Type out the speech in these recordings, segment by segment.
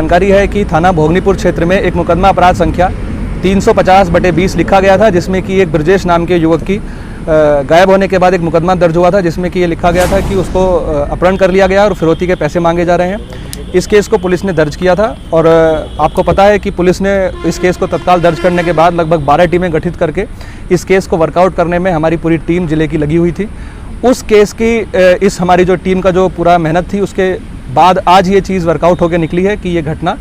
जानकारी है कि थाना भोगनीपुर क्षेत्र में एक मुकदमा अपराध संख्या 350/20 लिखा गया था, जिसमें कि एक ब्रजेश नाम के युवक की गायब होने के बाद एक मुकदमा दर्ज हुआ था, जिसमें कि ये लिखा गया था कि उसको अपहरण कर लिया गया और फिरौती के पैसे मांगे जा रहे हैं। इस केस को पुलिस ने दर्ज किया था और आपको पता है कि पुलिस ने इस केस को तत्काल दर्ज करने के बाद लगभग 12 टीमें गठित करके इस केस को वर्कआउट करने में हमारी पूरी टीम जिले की लगी हुई थी। उस केस की इस हमारी जो टीम का जो पूरा मेहनत थी, उसके बाद आज ये चीज़ वर्कआउट होकर निकली है कि ये घटना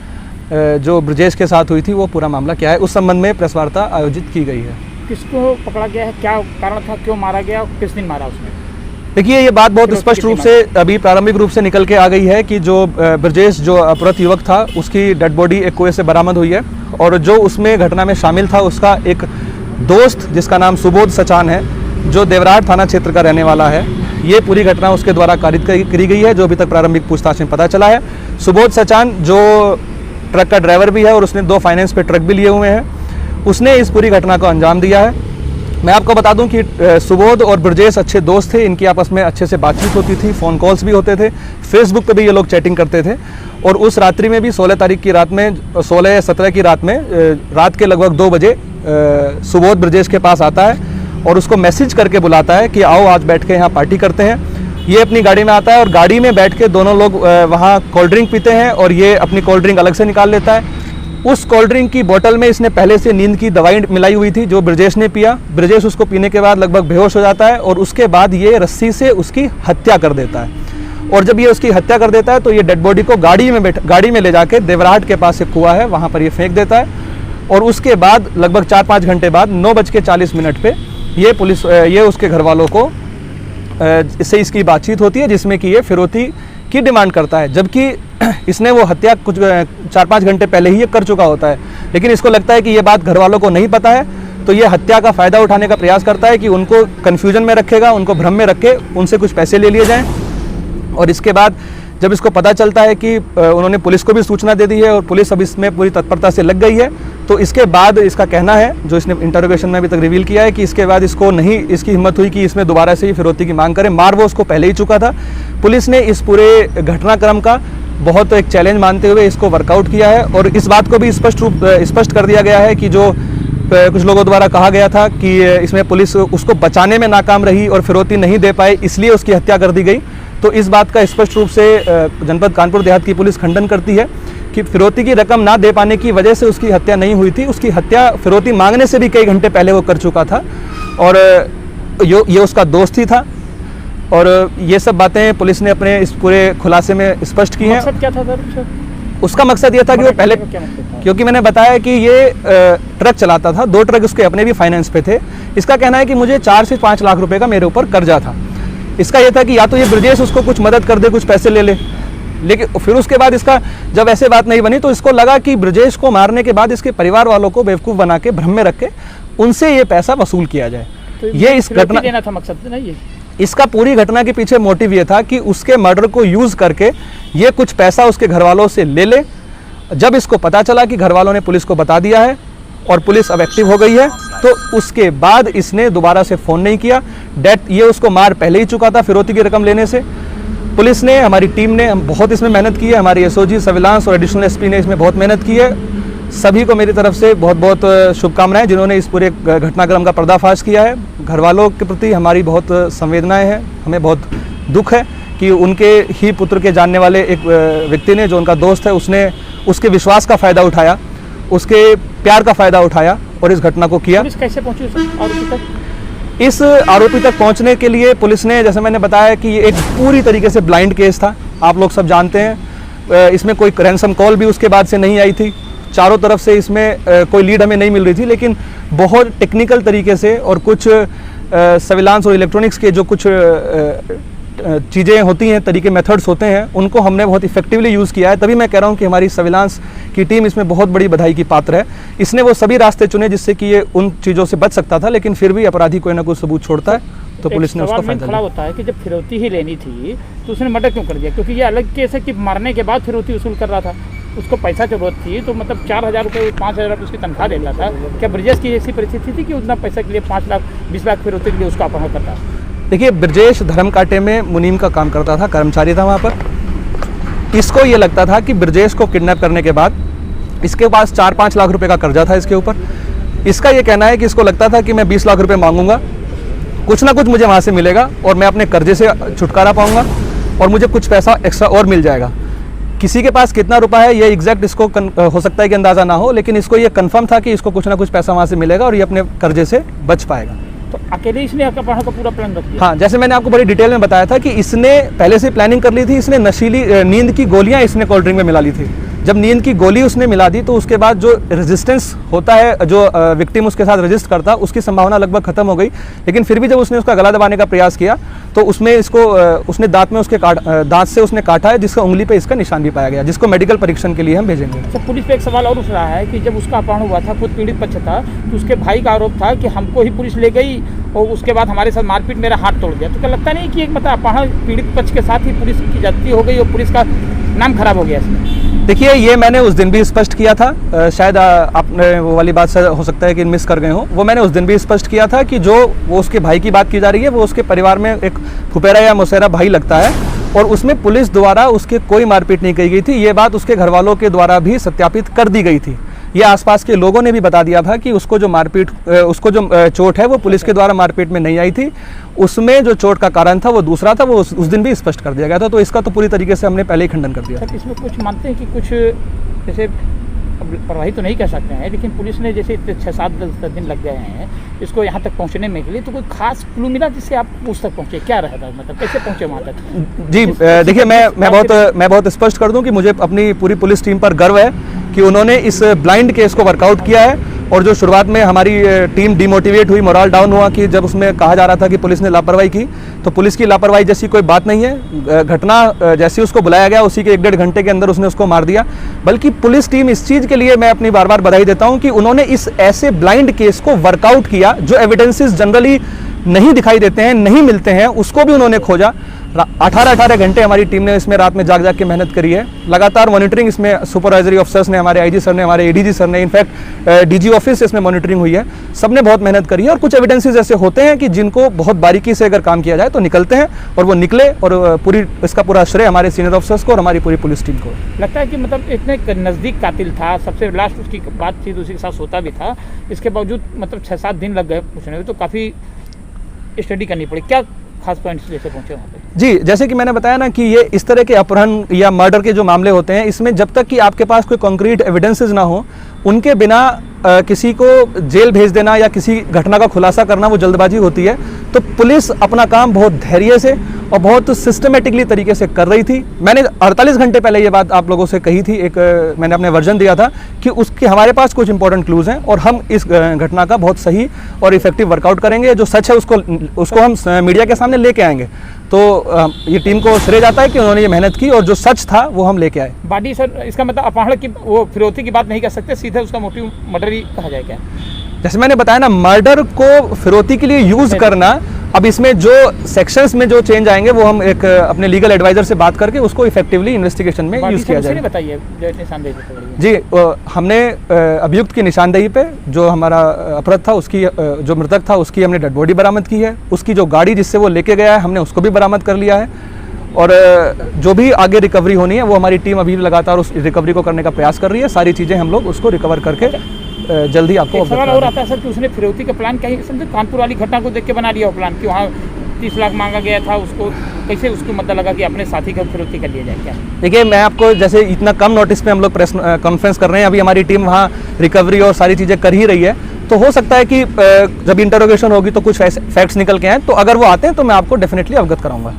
जो ब्रजेश के साथ हुई थी वो पूरा मामला क्या है, उस संबंध में प्रेस वार्ता आयोजित की गई है। किसको पकड़ा गया है, क्या कारण था, क्यों मारा गया, किस दिन मारा उसने? देखिए, ये बात बहुत स्पष्ट रूप से अभी प्रारंभिक रूप से निकल के आ गई है कि जो ब्रजेश जो अपहृत युवक था उसकी डेड बॉडी एक कुएं से बरामद हुई है और जो उसमें घटना में शामिल था उसका एक दोस्त जिसका नाम सुबोध सचान है, जो देवराट थाना क्षेत्र का रहने वाला है। ये पूरी घटना उसके द्वारा कारित करी गई है, जो अभी तक प्रारंभिक पूछताछ में पता चला है। सुबोध सचान जो ट्रक का ड्राइवर भी है और उसने 2 फाइनेंस पे ट्रक भी लिए हुए हैं, उसने इस पूरी घटना को अंजाम दिया है। मैं आपको बता दूं कि सुबोध और ब्रजेश अच्छे दोस्त थे, इनकी आपस में अच्छे से बातचीत होती थी, फ़ोन कॉल्स भी होते थे, फेसबुक पे भी ये लोग चैटिंग करते थे। और उस रात्रि में भी 16 तारीख की रात में 16 या 17 की रात में रात के लगभग 2 बजे सुबोध ब्रजेश के पास आता है और उसको मैसेज करके बुलाता है कि आओ आज बैठ के यहाँ पार्टी करते हैं। ये अपनी गाड़ी में आता है और गाड़ी में बैठ के दोनों लोग वहाँ कोल्ड ड्रिंक पीते हैं और ये अपनी कोल्ड ड्रिंक अलग से निकाल लेता है। उस कोल्ड ड्रिंक की बोतल में इसने पहले से नींद की दवाई मिलाई हुई थी जो ब्रजेश ने पिया। ब्रजेश उसको पीने के बाद लगभग बेहोश हो जाता है और उसके बाद ये रस्सी से उसकी हत्या कर देता है। और जब ये उसकी हत्या कर देता है तो ये डेड बॉडी को गाड़ी में ले जाके देवराट के पास एक कुआं है वहाँ पर ये फेंक देता है। और उसके बाद लगभग 4-5 घंटे बाद 9:40 पे ये उसके घर वालों को इससे इसकी बातचीत होती है, जिसमें कि ये फिरौती की डिमांड करता है, जबकि इसने वो हत्या कुछ 4-5 घंटे पहले ही ये कर चुका होता है। लेकिन इसको लगता है कि ये बात घर वालों को नहीं पता है, तो ये हत्या का फ़ायदा उठाने का प्रयास करता है कि उनको कन्फ्यूजन में रखेगा, उनको भ्रम में रख के उनसे कुछ पैसे ले लिए जाएँ। और इसके बाद जब इसको पता चलता है कि उन्होंने पुलिस को भी सूचना दे दी है और पुलिस अब इसमें पूरी तत्परता से लग गई है, तो इसके बाद इसका कहना है, जो इसने इंटरोगेशन में अभी तक रिवील किया है, कि इसके बाद इसको नहीं इसकी हिम्मत हुई कि इसमें दोबारा से ही फिरौती की मांग करे। मार वो उसको पहले ही चुका था। पुलिस ने इस पूरे घटनाक्रम का बहुत एक चैलेंज मानते हुए इसको वर्कआउट किया है और इस बात को भी स्पष्ट कर दिया गया है कि जो कुछ लोगों द्वारा कहा गया था कि इसमें पुलिस उसको बचाने में नाकाम रही और फिरौती नहीं दे पाई, इसलिए उसकी हत्या कर दी गई, तो इस बात का स्पष्ट रूप से जनपद कानपुर देहात की पुलिस खंडन करती है कि फिरौती की रकम ना दे पाने की वजह से उसकी हत्या नहीं हुई थी। उसकी हत्या फिरौती मांगने से भी कई घंटे पहले वो कर चुका था और ये उसका दोस्त ही था। और ये सब बातें पुलिस ने अपने इस पूरे खुलासे में स्पष्ट की हैं। मकसद क्या था सर? उसका मकसद ये था कि वो पहले, क्योंकि मैंने बताया कि ये ट्रक चलाता था, 2 ट्रक उसके अपने भी फाइनेंस पे थे। इसका कहना है कि मुझे 4 से 5 लाख रुपए का मेरे ऊपर कर्जा था। इसका ये था कि या तो ये ब्रजेश उसको कुछ मदद कर दे, कुछ पैसे ले ले। लेकिन फिर उसके बाद इसका जब ऐसे बात नहीं बनी तो इसको लगा कि ब्रजेश को मारने के बाद इसके परिवार वालों को बेवकूफ़ बना के भ्रम में रख के उनसे ये पैसा वसूल किया जाए। तो ये इस घटना देना था मकसद नहीं है। इसका पूरी घटना के पीछे मोटिव ये था कि उसके मर्डर को यूज करके ये कुछ पैसा उसके घर वालों से ले ले। जब इसको पता चला कि घर वालों ने पुलिस को बता दिया है और पुलिस अब एक्टिव हो गई है, तो उसके बाद इसने दोबारा से फ़ोन नहीं किया। ये उसको मार पहले ही चुका था फिरौती की रकम लेने से। पुलिस ने, हमारी टीम ने बहुत इसमें मेहनत की है, हमारी एसओजी सर्विलांस और एडिशनल एसपी ने इसमें बहुत मेहनत की है। सभी को मेरी तरफ से बहुत बहुत शुभकामनाएं जिन्होंने इस पूरे घटनाक्रम का पर्दाफाश किया है। घर वालों के प्रति हमारी बहुत संवेदनाएं हैं, हमें बहुत दुख है कि उनके ही पुत्र के जानने वाले एक व्यक्ति ने, जो उनका दोस्त है, उसने उसके विश्वास का फ़ायदा उठाया, उसके प्यार का फ़ायदा उठाया और इस घटना को किया। पुलिस कैसे पहुंची आरोपी तक? इस आरोपी तक पहुंचने के लिए पुलिस ने, जैसे मैंने बताया कि ये एक पूरी तरीके से ब्लाइंड केस था, आप लोग सब जानते हैं। इसमें कोई रैंसम कॉल भी उसके बाद से नहीं आई थी। चारों तरफ से इसमें कोई लीड हमें नहीं मिल रही थी, लेकिन बहुत टेक्निकल तरीके से और कुछ सर्विलांस और इलेक्ट्रॉनिक्स के जो कुछ चीज़ें होती हैं, तरीके मेथड्स होते हैं, उनको हमने बहुत इफेक्टिवली यूज़ किया है। तभी मैं कह रहा हूँ कि हमारी सर्विलांस की टीम इसमें बहुत बड़ी बधाई की पात्र है। इसने वो सभी रास्ते चुने जिससे कि ये उन चीज़ों से बच सकता था, लेकिन फिर भी अपराधी कोई ना कोई सबूत छोड़ता है, तो पुलिस ने उसका फायदा लिया। होता है कि जब फिरौती ही लेनी थी तो उसने मर्डर क्यों कर दिया? क्योंकि ये अलग केस है कि मारने के बाद फिरौती वसूल कर रहा था, उसको पैसा जरूरत थी, तो मतलब 4,000 रुपये 5,000 रुपये उसकी तनख्वाह ले रहा था। क्या ब्रजेश की ऐसी परिस्थिति थी कि उतना पैसा के लिए 5 लाख 20 लाख फिरौती के लिए उसका अपहरण करता? देखिए, ब्रजेश धर्म कांटे में मुनीम का काम करता था, कर्मचारी था वहाँ पर। इसको ये लगता था कि ब्रजेश को किडनैप करने के बाद इसके पास 4-5 लाख रुपए का कर्जा था इसके ऊपर। इसका ये कहना है कि इसको लगता था कि मैं 20 लाख रुपए मांगूंगा, कुछ ना कुछ मुझे वहाँ से मिलेगा और मैं अपने कर्जे से छुटकारा पाऊंगा और मुझे कुछ पैसा एक्स्ट्रा और मिल जाएगा। किसी के पास कितना रुपया है ये एग्जैक्ट इसको हो सकता है कि अंदाज़ा ना हो, लेकिन इसको ये कंफर्म था कि इसको कुछ ना कुछ पैसा वहाँ से मिलेगा और ये अपने कर्जे से बच पाएगा। तो अकेले इसने अपहरण का पूरा प्लान रख दिया? हाँ, जैसे मैंने आपको बड़ी डिटेल में बताया था कि इसने पहले से प्लानिंग कर ली थी। इसने नशीली नींद की गोलियां इसने कोल्ड ड्रिंक में मिला ली थी। जब नींद की गोली उसने मिला दी तो उसके बाद जो रेजिस्टेंस होता है, जो विक्टिम उसके साथ रजिस्ट करता, उसकी संभावना लगभग खत्म हो गई। लेकिन फिर भी जब उसने उसका गला दबाने का प्रयास किया तो उसमें इसको उसने दांत में उसके दांत से उसने काटा है, जिसका उंगली पे इसका निशान भी पाया गया, जिसको मेडिकल परीक्षण के लिए हम भेजेंगे। अच्छा, पुलिस पे एक सवाल और उठ रहा है कि जब उसका अपहरण हुआ था, खुद पीड़ित पक्ष था, तो उसके भाई का आरोप था कि हमको ही पुलिस ले गई और उसके बाद हमारे साथ मारपीट, मेरा हाथ तोड़ दिया। तो क्या लगता नहीं कि एक मतलब अपहरण पीड़ित पक्ष के साथ ही पुलिस की ज्यादती हो गई और पुलिस का नाम खराब हो गया इसमें? देखिए, ये मैंने उस दिन भी स्पष्ट किया था। शायद आपने वो वाली बात से हो सकता है कि मिस कर गए हो। वो मैंने उस दिन भी स्पष्ट किया था कि जो वो उसके भाई की बात की जा रही है, वो उसके परिवार में एक फुफेरा या मौसेरा भाई लगता है और उसमें पुलिस द्वारा उसके कोई मारपीट नहीं की गई थी। ये बात उसके घर वालों के द्वारा भी सत्यापित कर दी गई थी। ये आसपास के लोगों ने भी बता दिया था कि उसको जो मारपीट, उसको जो चोट है वो पुलिस के द्वारा मारपीट में नहीं आई थी। उसमें जो चोट का कारण था वो दूसरा था, वो उस दिन भी स्पष्ट कर दिया गया था। तो इसका तो पूरी तरीके से हमने पहले ही खंडन कर दिया। सर, इसमें कुछ मानते हैं कि कुछ जैसे प्रवाही तो नहीं कह सकते हैं, लेकिन पुलिस ने जैसे 6-7 दिन लग गए हैं इसको यहाँ तक पहुँचने में के लिए, तो कोई खास क्लू मिला जिससे आप उस तक पहुँचे? क्या रहा था, मतलब कैसे पहुँचे वहाँ तक? जी, देखिए, मैं बहुत स्पष्ट कर दूं कि मुझे अपनी पूरी पुलिस टीम पर गर्व है कि उन्होंने इस ब्लाइंड केस को वर्कआउट किया है। और जो शुरुआत में हमारी टीम डिमोटिवेट हुई, मोरल डाउन हुआ कि जब उसमें कहा जा रहा था कि पुलिस ने लापरवाही की, तो पुलिस की लापरवाही जैसी कोई बात नहीं है। घटना जैसे उसको बुलाया गया उसी के 1-1.5 घंटे के अंदर उसने उसको मार दिया। बल्कि पुलिस टीम इस चीज़ के लिए मैं अपनी बार-बार बधाई देता हूं कि उन्होंने इस ऐसे ब्लाइंड केस को वर्कआउट किया जो एविडेंसेस जनरली नहीं दिखाई देते हैं, नहीं मिलते हैं, उसको भी उन्होंने खोजा। 18 घंटे हमारी टीम ने इसमें रात में जाग के मेहनत करी है। लगातार मॉनिटरिंग इसमें सुपरवाइजरी ऑफिसर्स ने, हमारे आईजी सर ने, हमारे एडीजी सर ने, इनफैक्ट डीजी ऑफिस से इसमें मॉनिटरिंग हुई है। सबने बहुत मेहनत करी है और कुछ एविडेंसेस ऐसे होते हैं कि जिनको बहुत बारीकी से अगर काम किया जाए तो निकलते हैं, और वो निकले। और इसका पूरा श्रेय हमारे सीनियर ऑफिसर्स को और हमारी पूरी पुलिस टीम को लगता है कि मतलब इतने नज़दीक कातिल था, सबसे लास्ट उसकी बातचीत उसी के साथ सोता भी था, इसके बावजूद मतलब 6-7 दिन लग गए पूछने में, तो काफ़ी स्टडी करनी पड़ी। क्या खास पॉइंट्स जैसे पहुंचे वहाँ पे? जी, जैसे कि मैंने बताया ना कि ये इस तरह के अपहरण या मर्डर के जो मामले होते हैं, इसमें जब तक कि आपके पास कोई कॉन्क्रीट एविडेंसेस ना हो, उनके बिना किसी को जेल भेज देना या किसी घटना का खुलासा करना वो जल्दबाजी होती है। तो पुलिस अपना काम बहुत धैर्य से और बहुत सिस्टमेटिकली तरीके से कर रही थी। मैंने 48 घंटे पहले ये बात आप लोगों से कही थी, मैंने अपने वर्जन दिया था कि उसके हमारे पास कुछ इंपॉर्टेंट क्लूज हैं और हम इस घटना का बहुत सही और इफेक्टिव वर्कआउट करेंगे। जो सच है उसको हम मीडिया के सामने लेके आएंगे। तो ये टीम को श्रेय जाता है कि उन्होंने ये मेहनत की और जो सच था वो हम लेके आए। बाडी सर, इसका मतलब अपहरण की वो फिरौती की बात नहीं कर सकते, सीधे उसका मोटिव मर्डर ही कहा जाए क्या? जैसे मैंने बताया ना, मर्डर को फिरौती के लिए यूज करना, अब इसमें जो सेक्शंस में जो चेंज आएंगे वो हम एक अपने लीगल एडवाइजर से बात करके उसको इफेक्टिवली इन्वेस्टिगेशन में यूज किया जाएगा। बताइए निशानदेही जी, हमने अभियुक्त की निशानदेही पे जो हमारा अपराध था, उसकी जो मृतक था उसकी हमने डेड बॉडी बरामद की है। उसकी जो गाड़ी जिससे वो लेके गया है हमने उसको भी बरामद कर लिया है। और जो भी आगे रिकवरी होनी है वो हमारी टीम अभी लगातार उस रिकवरी को करने का प्रयास कर रही है। सारी चीज़ें हम लोग उसको रिकवर करके जल्दी आपको सवाल और आता है सर कि उसने फिरौती का प्लान कहीं समझे कानपुर वाली घटना को देख के बना लिया वो प्लान कि वहाँ 30 लाख मांगा गया था, उसको कैसे उसको मतलब लगा कि अपने साथी का फिरौती कर लिया जाए क्या? देखिए, मैं आपको जैसे इतना कम नोटिस पे हम लोग प्रेस कॉन्फ्रेंस कर रहे हैं, अभी हमारी टीम वहाँ रिकवरी और सारी चीज़ें कर ही रही है। तो हो सकता है कि जब इंटरोगेशन होगी तो कुछ फैक्ट्स निकल के आए, तो अगर वो आते हैं तो मैं आपको डेफिनेटली अवगत कराऊंगा।